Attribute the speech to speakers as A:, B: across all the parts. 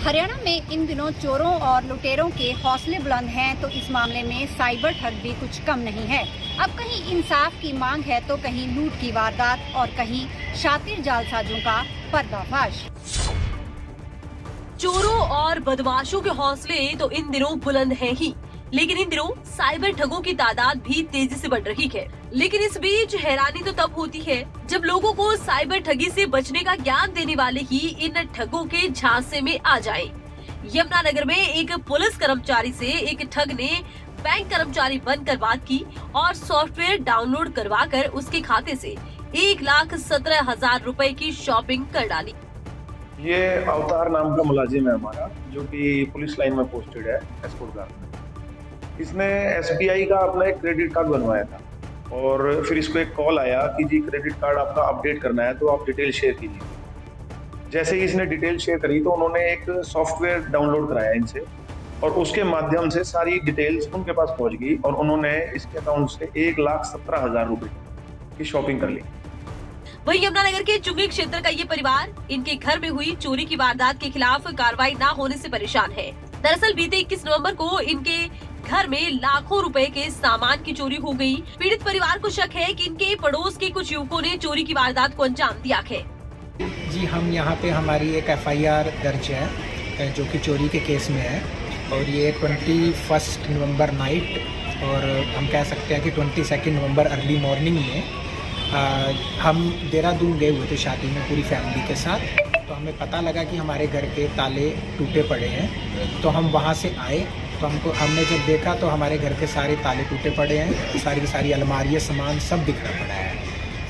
A: हरियाणा में इन दिनों चोरों और लुटेरों के हौसले बुलंद हैं, तो इस मामले में साइबर ठग भी कुछ कम नहीं है। अब कहीं इंसाफ की मांग है तो कहीं लूट की वारदात और कहीं शातिर जालसाजों का पर्दाफाश।
B: चोरों और बदमाशों के हौसले तो इन दिनों बुलंद हैं ही, लेकिन इन दिनों साइबर ठगों की तादाद भी तेजी से बढ़ रही है। लेकिन इस बीच हैरानी तो तब होती है जब लोगों को साइबर ठगी से बचने का ज्ञान देने वाले ही इन ठगों के झांसे में आ जाए। यमुनानगर में एक पुलिस कर्मचारी से एक ठग ने बैंक कर्मचारी बनकर बात की और सॉफ्टवेयर डाउनलोड करवाकर उसके खाते से 1,17,000 रुपए की शॉपिंग कर डाली।
C: ये अवतार नाम का मुलाजिम है हमारा, जो कि पुलिस लाइन में पोस्टेड है एस्कॉर्ट गार्ड में। इसने SBI का अपना एक क्रेडिट कार्ड बनवाया था और फिर इसको एक कॉल आया कि जी क्रेडिट कार्ड आपका अपडेट करना है तो आप डिटेल शेयर कीजिए। जैसे ही इसने डिटेल शेयर करी तो उन्होंने एक सॉफ्टवेयर डाउनलोड कराया इनसे और उसके माध्यम से सारी डिटेल्स उनके पास पहुंच गई और उन्होंने इसके अकाउंट से 1,17,000 रुपए की शॉपिंग कर ली।
B: वहीं यमुनानगर के चुंगी क्षेत्र का ये परिवार इनके घर में हुई चोरी की वारदात के खिलाफ कार्रवाई न होने से परेशान है। दरअसल बीते 21 नवंबर को इनके घर में लाखों रुपए के सामान की चोरी हो गई। पीड़ित परिवार को शक है कि इनके पड़ोस के कुछ युवकों ने चोरी की वारदात को अंजाम दिया है।
D: जी, हम यहाँ पे हमारी एक FIR दर्ज है जो कि चोरी के केस में है और ये 21 नवंबर नाइट और हम कह सकते हैं कि 22 नवंबर अर्ली मॉर्निंग में हम देहरादून गए हुए थे शादी में पूरी फैमिली के साथ। तो हमें पता लगा कि हमारे घर के ताले टूटे पड़े हैं, तो हम वहाँ से आए तो हमने जब देखा तो हमारे घर के सारे ताले टूटे पड़े हैं, सारी की सारी अलमारियाँ सामान सब बिखरा पड़ा है।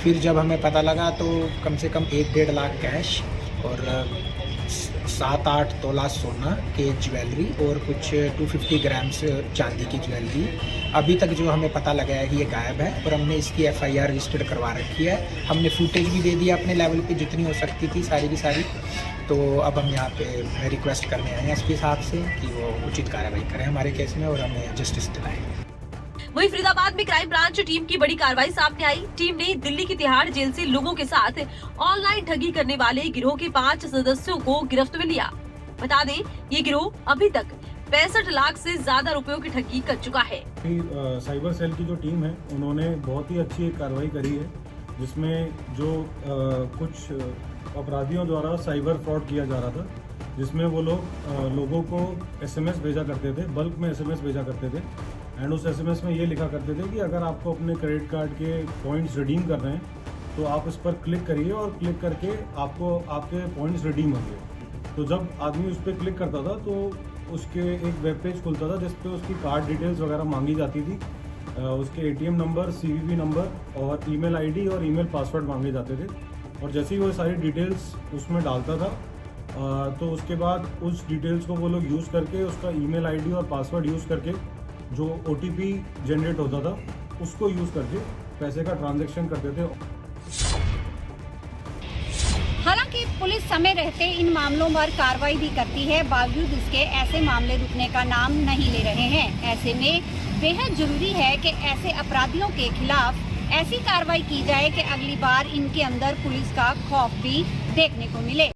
D: फिर जब हमें पता लगा तो कम से कम 1-1.5 लाख कैश और 7-8 तोला सोना के ज्वेलरी और कुछ 250 ग्राम्स चांदी की ज्वेलरी अभी तक जो हमें पता लगा है कि ये गायब है और हमने इसकी FIR रजिस्टर्ड करवा रखी है। हमने फुटेज भी दे दिया अपने लेवल पे जितनी हो सकती थी सारी की सारी। तो अब हम यहाँ पे रिक्वेस्ट करने आए हैं एसपी साहब से कि वो उचित कार्रवाई करें हमारे केस में और हमें जस्टिस दिलाएं।
B: वहीं फरीदाबाद में क्राइम ब्रांच टीम की बड़ी कार्रवाई सामने आई। टीम ने दिल्ली की तिहाड़ जेल से लोगों के साथ ऑनलाइन ठगी करने वाले गिरोह के 5 सदस्यों को गिरफ्त में लिया। बता दें, ये गिरोह अभी तक 65 लाख से ज्यादा रुपयों की ठगी कर चुका है।
E: साइबर सेल की जो टीम है उन्होंने बहुत ही अच्छी एक कार्रवाई करी है, जिसमें जो कुछ अपराधियों द्वारा साइबर फ्रॉड किया जा रहा था, जिसमें वो लोग लोगों को SMS भेजा करते थे, बल्क में SMS भेजा करते थे एंड उस SMS में ये लिखा करते थे कि अगर आपको अपने क्रेडिट कार्ड के पॉइंट्स रिडीम कर रहे हैं तो आप इस पर क्लिक करिए और क्लिक करके आपको आपके पॉइंट्स रिडीम होंगे। तो जब आदमी उस पर क्लिक करता था तो उसके एक वेब पेज खुलता था जिस पे उसकी कार्ड डिटेल्स वगैरह मांगी जाती थी, उसके ATM नंबर, CVV नंबर और ईमेल ID और ईमेल पासवर्ड मांगे जाते थे। और जैसे ही वो सारी डिटेल्स उसमें डालता था तो उसके बाद उस डिटेल्स को वो लोग यूज़ करके उसका ईमेल ID और पासवर्ड यूज़ करके जो OTP जनरेट होता था उसको यूज़ करके पैसे का ट्रांजैक्शन करते थे।
A: हालांकि पुलिस समय रहते इन मामलों पर कार्रवाई भी करती है, बावजूद इसके ऐसे मामले रुकने का नाम नहीं ले रहे हैं। ऐसे में बेहद जरूरी है कि ऐसे अपराधियों के खिलाफ ऐसी कार्रवाई की जाए कि अगली बार इनके अंदर पुलिस का खौफ भी देखने को मिले।